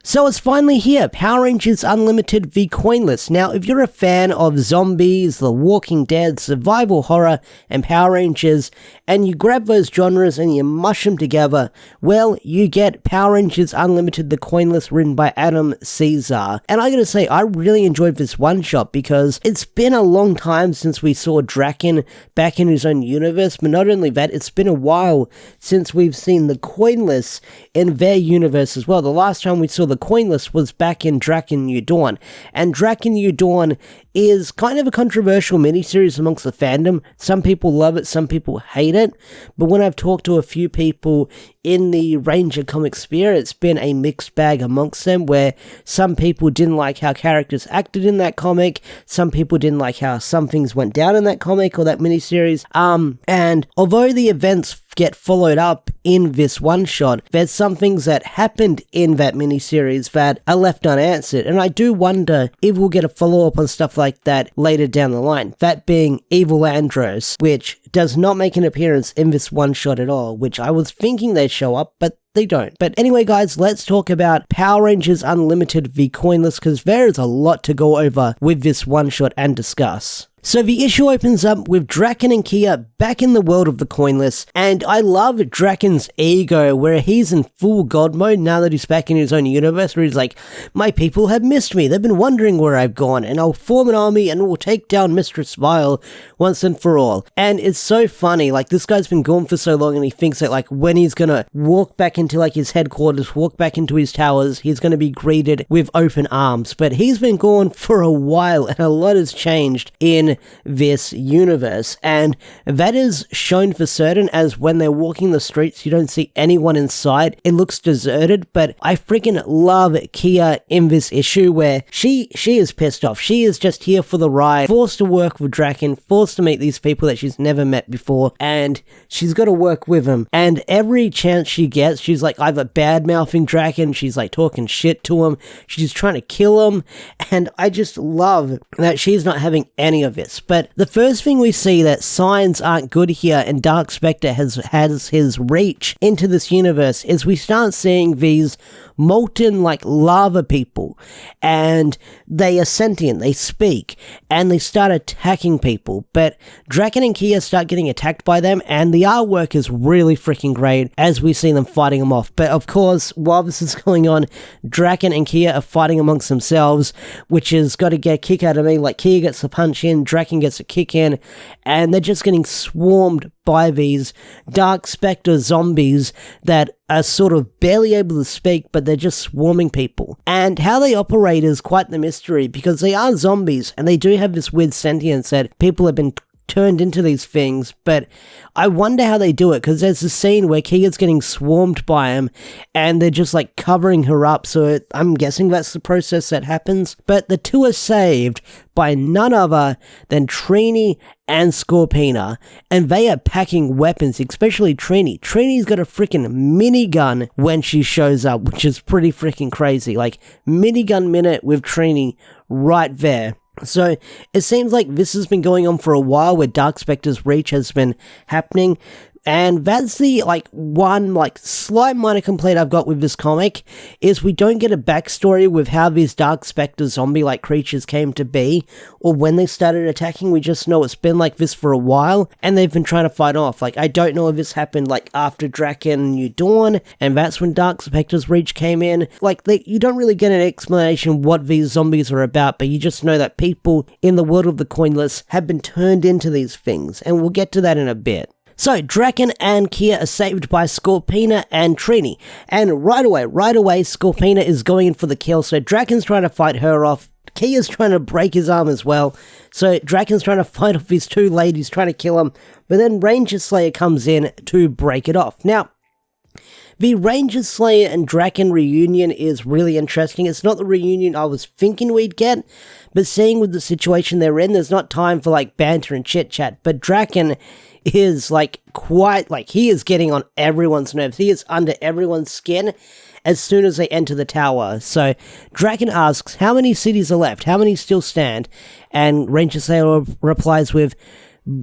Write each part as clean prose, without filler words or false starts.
So it's finally here, Power Rangers Unlimited v Coinless. Now, if you're a fan of zombies, The Walking Dead, survival horror, and Power Rangers, and you grab those genres and you mush them together, well, you get Power Rangers Unlimited the Coinless, written by Adam Caesar. And I gotta say, I really enjoyed this one-shot because it's been a long time since we saw Drakkon back in his own universe, but not only that, it's been a while since we've seen the Coinless in their universe as well. The last time we saw the Coinless was back in Drakkon New Dawn, and Drakkon New Dawn is kind of a controversial miniseries amongst the fandom. Some people love it, some people hate it, but when I've talked to a few people in the Ranger comic sphere, it's been a mixed bag amongst them, where some people didn't like how characters acted in that comic, some people didn't like how some things went down in that comic or that miniseries, and although the events get followed up in this one-shot, there's some things that happened in that miniseries that are left unanswered, and I do wonder if we'll get a follow-up on stuff like that later down the line, that being Evil Andros, which does not make an appearance in this one-shot at all, which I was thinking they'd show up, but they don't. But anyway, guys, let's talk about Power Rangers Unlimited v Coinless, because there is a lot to go over with this one-shot and discuss. So the issue opens up with Drakkon and Kia back in the world of the Coinless, and I love Drakkon's ego, where he's in full god mode now that he's back in his own universe, where he's like, my people have missed me, they've been wondering where I've gone, and I'll form an army and we'll take down Mistress Vile once and for all. And it's so funny, like, this guy's been gone for so long, and he thinks that, like, when he's gonna walk back into, like, his headquarters, walk back into his towers, he's gonna be greeted with open arms. But he's been gone for a while, and a lot has changed in this universe, and that is shown for certain, as when they're walking the streets, you don't see anyone inside. It looks deserted, but I freaking love Kia in this issue, where she is pissed off. She is just here for the ride, forced to work with Drakkon, forced to meet these people that she's never met before, and she's got to work with them. And every chance she gets, she's like either bad-mouthing Drakkon, she's like talking shit to him, she's trying to kill him, and I just love that she's not having any of this. But the first thing we see that signs aren't good here, and Dark Specter has his reach into this universe, is we start seeing these molten, like, lava people, and they are sentient, they speak, and they start attacking people. But Drakkon and Kia start getting attacked by them, and the artwork is really freaking great as we see them fighting them off. But of course, while this is going on, Drakkon and Kia are fighting amongst themselves, which has got to get a kick out of me. Like, Kia gets a punch in, Drakkon gets a kick in, and they're just getting swarmed by these Dark Specter zombies that are sort of barely able to speak, but they're just swarming people. And how they operate is quite the mystery, because they are zombies, and they do have this weird sentience that people have been turned into these things, but I wonder how they do it, because there's a scene where Kia's getting swarmed by them, and they're just like covering her up, so I'm guessing that's the process that happens. But the two are saved by none other than Trini and Scorpina, and they are packing weapons, especially Trini. Trini's got a freaking minigun when she shows up, which is pretty freaking crazy. Like, minigun minute with Trini right there. So it seems like this has been going on for a while, where Dark Specter's reach has been happening. And that's the, like, one, like, slight minor complaint I've got with this comic, is we don't get a backstory with how these Dark Specter zombie-like creatures came to be, or when they started attacking. We just know it's been like this for a while, and they've been trying to fight off. Like, I don't know if this happened, like, after Drakkon New Dawn, and that's when Dark Specter's reach came in. Like, you don't really get an explanation what these zombies are about, but you just know that people in the world of the Coinless have been turned into these things, and we'll get to that in a bit. So, Drakkon and Kia are saved by Scorpina and Trini, and right away, Scorpina is going in for the kill, so Drakkon's trying to fight her off. Kia's trying to break his arm as well, so Drakkon's trying to fight off these two ladies, trying to kill him, but then Ranger Slayer comes in to break it off. Now, the Ranger Slayer and Drakkon reunion is really interesting. It's not the reunion I was thinking we'd get, but seeing with the situation they're in, there's not time for, like, banter and chit-chat, but Drakkon is, like, quite, like, he is getting on everyone's nerves. He is under everyone's skin as soon as they enter the tower. So Drakkon asks, how many cities are left? How many still stand? And Ranger Slayer replies with,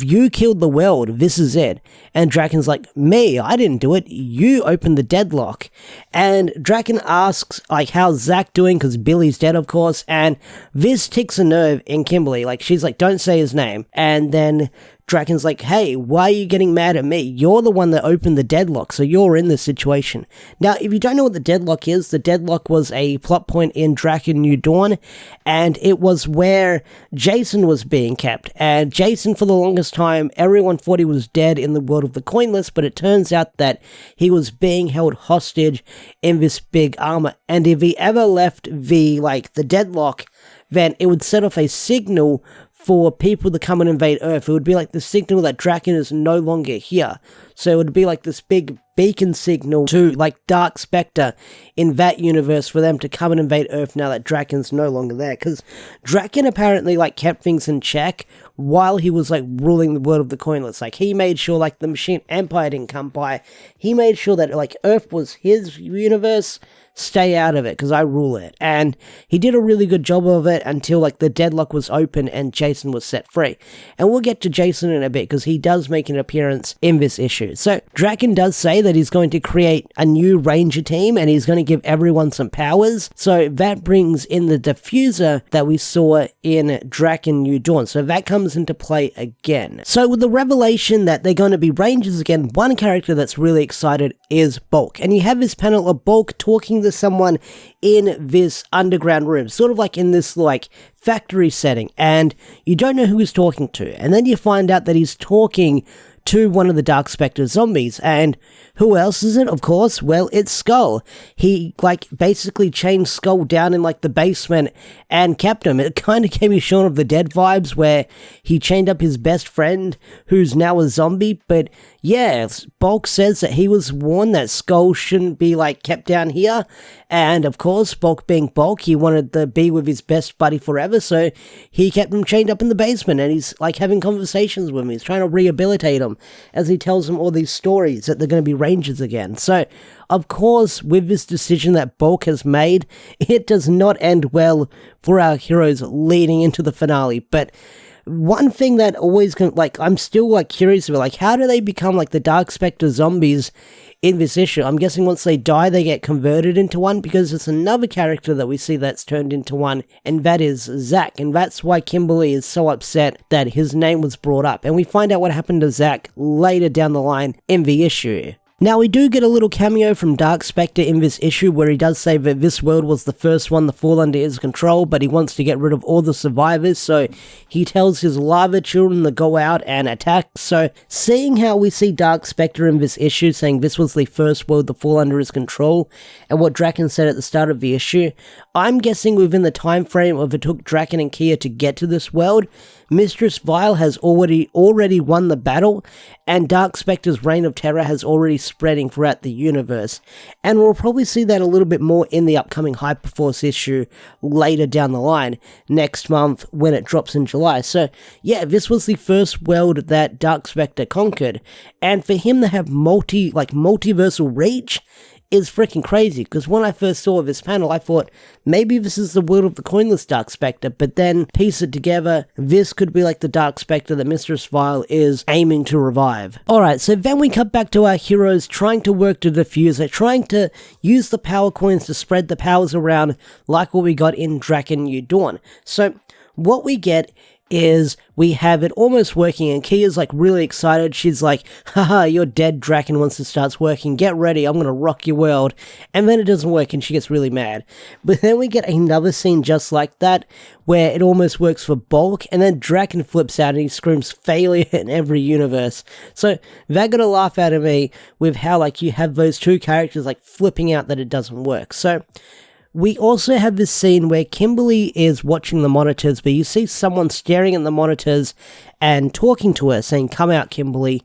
you killed the world, this is it. And Drakkon's like, me, I didn't do it, you opened the deadlock. And Drakkon asks, like, how's Zack doing, because Billy's dead, of course, and this ticks a nerve in Kimberly. Like, she's like, don't say his name. And then Drakkon's like, hey, why are you getting mad at me? You're the one that opened the deadlock, so you're in this situation. Now, if you don't know what the deadlock is, the deadlock was a plot point in Drakkon New Dawn, and it was where Jason was being kept. And Jason, for the longest time, everyone thought he was dead in the world of the Coinless, but it turns out that he was being held hostage in this big armor. And if he ever left the deadlock, then it would set off a signal for people to come and invade Earth. It would be like the signal that Drakkon is no longer here. So it would be like this big beacon signal to like Dark Specter in that universe for them to come and invade Earth now that Drakkon's no longer there. Because Drakkon apparently like kept things in check while he was like ruling the world of the Coinless. Like he made sure like the Machine Empire didn't come by. He made sure that like Earth was his universe. Stay out of it, because I rule it. And he did a really good job of it until, like, the deadlock was open and Jason was set free. And we'll get to Jason in a bit, because he does make an appearance in this issue. So, Drakkon does say that he's going to create a new Ranger team, and he's going to give everyone some powers. So, that brings in the diffuser that we saw in Drakkon New Dawn. So, that comes into play again. So, with the revelation that they're going to be Rangers again, one character that's really excited is Bulk. And you have this panel of Bulk talking to someone in this underground room, sort of like in this like factory setting, and you don't know who he's talking to, and then you find out that he's talking to one of the Dark Specter zombies. And who else is it? Of course, well, it's Skull. He like basically chained Skull down in like the basement and kept him. It kind of gave me Shaun of the Dead vibes, where he chained up his best friend who's now a zombie. But yeah, Bulk says that he was warned that Skull shouldn't be like kept down here, and of course, Bulk being Bulk, he wanted to be with his best buddy forever, so he kept him chained up in the basement, and he's like having conversations with him. He's trying to rehabilitate him as he tells him all these stories that they're going to be Rangers again. So, of course, with this decision that Bulk has made, it does not end well for our heroes leading into the finale. But one thing that always, like, I'm still, like, curious about, like, how do they become, like, the Dark Specter zombies in this issue? I'm guessing once they die, they get converted into one, because it's another character that we see that's turned into one, and that is Zack. And that's why Kimberly is so upset that his name was brought up. And we find out what happened to Zack later down the line in the issue. Now, we do get a little cameo from Dark Specter in this issue, where he does say that this world was the first one to fall under his control, but he wants to get rid of all the survivors, so he tells his lava children to go out and attack. So, seeing how we see Dark Specter in this issue, saying this was the first world to fall under his control, and what Drakkon said at the start of the issue, I'm guessing within the time frame of it took Drakkon and Kia to get to this world, Mistress Vile has already won the battle, and Dark Specter's reign of terror has already spreading throughout the universe. And we'll probably see that a little bit more in the upcoming Hyperforce issue later down the line, next month when it drops in July. So yeah, this was the first world that Dark Specter conquered, and for him to have multiversal reach is freaking crazy, because when I first saw this panel, I thought, maybe this is the world of the Coinless Dark Specter, but then piece it together, this could be like the Dark Specter that Mistress Vile is aiming to revive. Alright, so then we cut back to our heroes trying to work to defuse it, trying to use the power coins to spread the powers around, like what we got in Drakkon New Dawn. So, what we get is we have it almost working, and Kia's like really excited. She's like, haha, you're dead, Drakkon, once it starts working. Get ready, I'm gonna rock your world. And then it doesn't work and she gets really mad. But then we get another scene just like that, where it almost works for Bulk, and then Drakkon flips out and he screams failure in every universe. So that got a laugh out of me with how like you have those two characters like flipping out that it doesn't work. So we also have this scene where Kimberly is watching the monitors, but you see someone staring at the monitors and talking to her, saying, come out, Kimberly.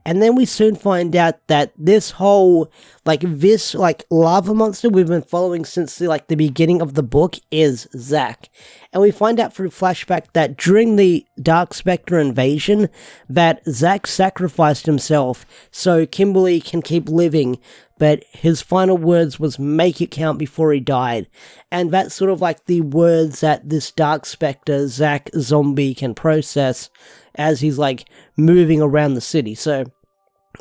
And then we soon find out that this whole, this lava monster we've been following since the beginning of the book is Zack. And we find out through flashback that during the Dark Specter invasion, that Zack sacrificed himself so Kimberly can keep living, but his final words was make it count before he died. And that's sort of like the words that this Dark Specter Zack zombie can process as he's like moving around the city. So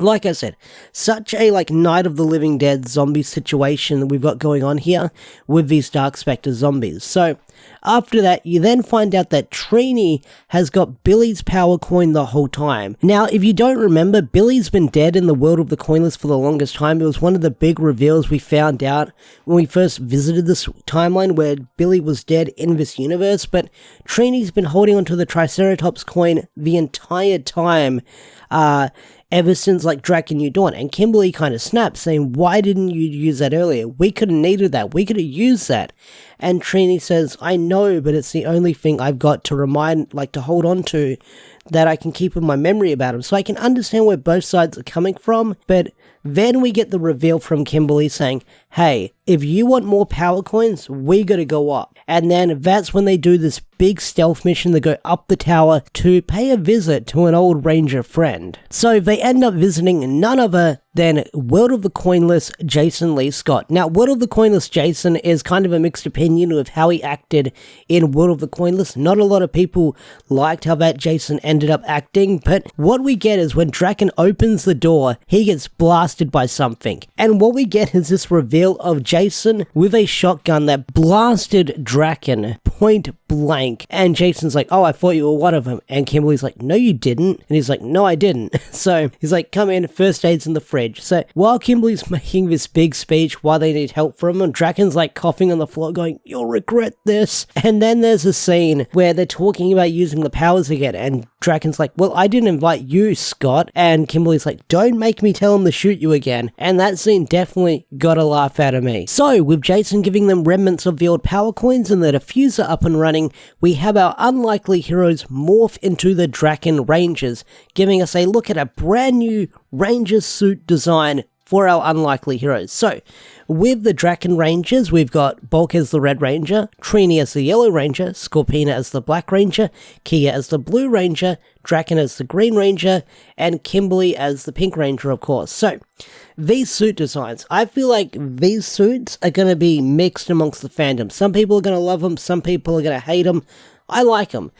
like I said, such a like Night of the Living Dead zombie situation that we've got going on here with these Dark Specter zombies. So after that, you then find out that Trini has got Billy's power coin the whole time. Now, if you don't remember, Billy's been dead in the world of the Coinless for the longest time. It was one of the big reveals we found out when we first visited this timeline where Billy was dead in this universe, but Trini's been holding onto the Triceratops coin the entire time, ever since like Drakkon New Dawn, and Kimberly kind of snaps saying, why didn't you use that earlier? We could have needed that, we could have used that. And Trini says, I know, but it's the only thing I've got to remind, like to hold on to, that I can keep in my memory about him. So I can understand where both sides are coming from, but then we get the reveal from Kimberly saying, hey, if you want more power coins, we gotta go up. And then that's when they do this big stealth mission. They go up the tower to pay a visit to an old ranger friend. So they end up visiting none other than World of the Coinless Jason Lee Scott. Now, World of the Coinless Jason is kind of a mixed opinion of how he acted in World of the Coinless. Not a lot of people liked how that Jason ended up acting, but what we get is when Drakkon opens the door, he gets blasted by something. And what we get is this reveal of Jason with a shotgun that blasted Drakkon point blank. And Jason's like, oh, I thought you were one of them. And Kimberly's like, no, you didn't. And he's like, no, I didn't. So he's like, come in, first aid's in the fridge. So while Kimberly's making this big speech while they need help from him, Drakkon's like coughing on the floor going, you'll regret this. And then there's a scene where they're talking about using the powers again. And Drakkon's like, well, I didn't invite you, Scott. And Kimberly's like, don't make me tell him to shoot you again. And that scene definitely got a laugh out of me. So with Jason giving them remnants of the old power coins and the diffuser up and running, we have our unlikely heroes morph into the Drakkon Rangers, giving us a look at a brand new Ranger suit design for our unlikely heroes. So, with the Drakkon Rangers, we've got Bulk as the Red Ranger, Trini as the Yellow Ranger, Scorpina as the Black Ranger, Kia as the Blue Ranger, Drakkon as the Green Ranger, and Kimberly as the Pink Ranger, of course. So, these suit designs, I feel like these suits are going to be mixed amongst the fandom. Some people are going to love them, some people are going to hate them. I like them.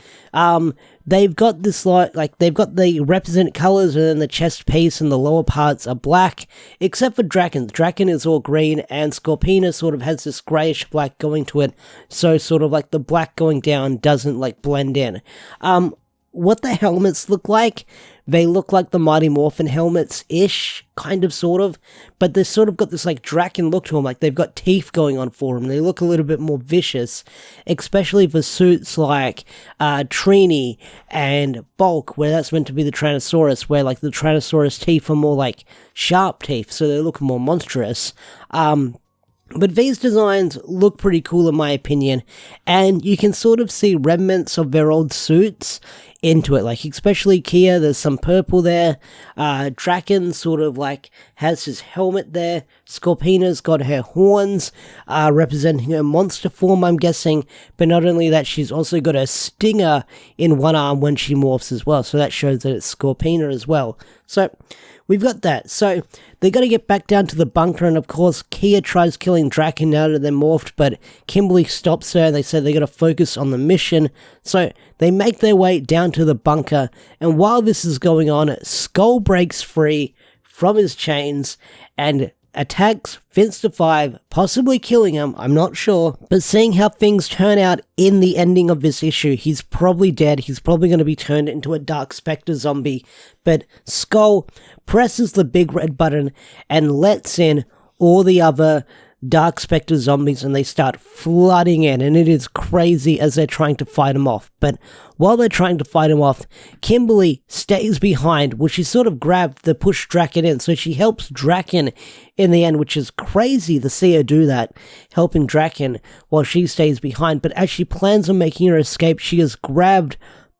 They've got this they've got the represent colors, and then the chest piece and the lower parts are black, except for Drakkon. Drakkon is all green, and Scorpina sort of has this grayish black going to it, so sort of like the black going down doesn't like blend in. What the helmets look like, they look like the Mighty Morphin helmets-ish, kind of, sort of, but they've sort of got this like Drakkon look to them, like they've got teeth going on for them. They look a little bit more vicious, especially for suits like Trini and Bulk, where that's meant to be the Tyrannosaurus, where like the Tyrannosaurus teeth are more like sharp teeth, so they look more monstrous. But these designs look pretty cool in my opinion, and you can sort of see remnants of their old suits into it, like especially Kia, there's some purple there, Drakkon sort of like has his helmet there, Scorpina's got her horns, representing her monster form, I'm guessing, but not only that, she's also got a stinger in one arm when she morphs as well, so that shows that it's Scorpina as well. So, we've got that. So, they got to get back down to the bunker, and of course, Kia tries killing Drakkon now that they're morphed, but Kimberly stops her, and they say they got to focus on the mission. So, they make their way down to the bunker, and while this is going on, Skull breaks free from his chains, and attacks Finster 5, possibly killing him, I'm not sure. But seeing how things turn out in the ending of this issue, he's probably dead, he's probably going to be turned into a Dark Specter zombie. But Skull presses the big red button and lets in all the other Dark Specter zombies, and they start flooding in, and it is crazy as they're trying to fight him off. But while they're trying to fight him off, Kimberly stays behind, which she sort of grabbed to push Drakkon in, so she helps Drakkon in the end, which is crazy to see her do that, helping Drakkon while she stays behind. But as she plans on making her escape, she is grabbed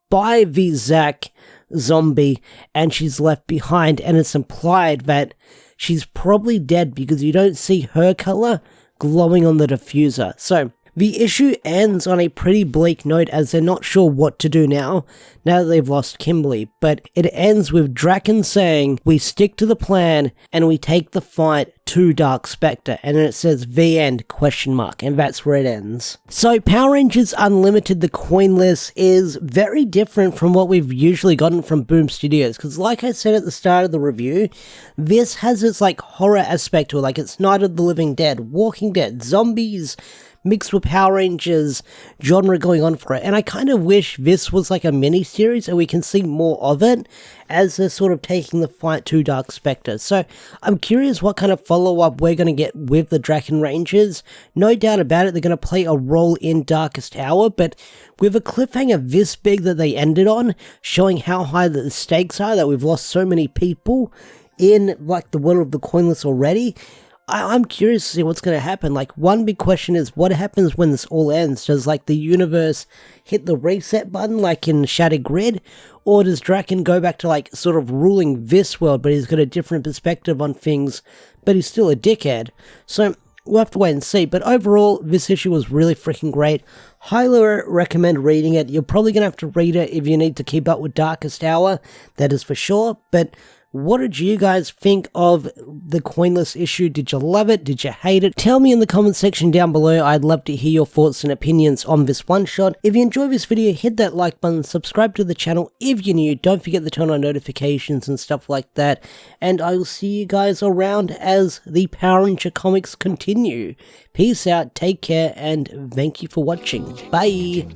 by the Zack zombie, and she's left behind, and it's implied that she's probably dead because you don't see her color glowing on the diffuser. So, The issue ends on a pretty bleak note as they're not sure what to do now that they've lost Kimberly, but it ends with Drakkon saying, "We stick to the plan and we take the fight to Dark Specter," and then it says "The End?" and that's where it ends. So Power Rangers Unlimited, the Coinless, is very different from what we've usually gotten from Boom Studios, because like I said at the start of the review, this has its like horror aspect to it, like it's Night of the Living Dead, Walking Dead, zombies, mixed with Power Rangers genre going on for it, and I kind of wish this was like a mini-series and we can see more of it as they're sort of taking the fight to Dark Specter. So I'm curious what kind of follow-up we're going to get with the Drakkon Rangers. No doubt about it, they're going to play a role in Darkest Hour, but with a cliffhanger this big that they ended on, showing how high the stakes are, that we've lost so many people in like the world of the Coinless already, I'm curious to see what's going to happen. Like, one big question is, what happens when this all ends? Does, like, the universe hit the reset button, like in Shattered Grid? Or does Drakkon go back to, like, sort of ruling this world, but he's got a different perspective on things, but he's still a dickhead? So, we'll have to wait and see. But overall, this issue was really freaking great. Highly recommend reading it. You're probably going to have to read it if you need to keep up with Darkest Hour, that is for sure. But what did you guys think of the Coinless issue? Did you love it? Did you hate it? Tell me in the comment section down below. I'd love to hear your thoughts and opinions on this one-shot. If you enjoyed this video, hit that like button, subscribe to the channel if you're new. Don't forget to turn on notifications and stuff like that. And I will see you guys around as the Power Ranger comics continue. Peace out, take care, and thank you for watching. Bye!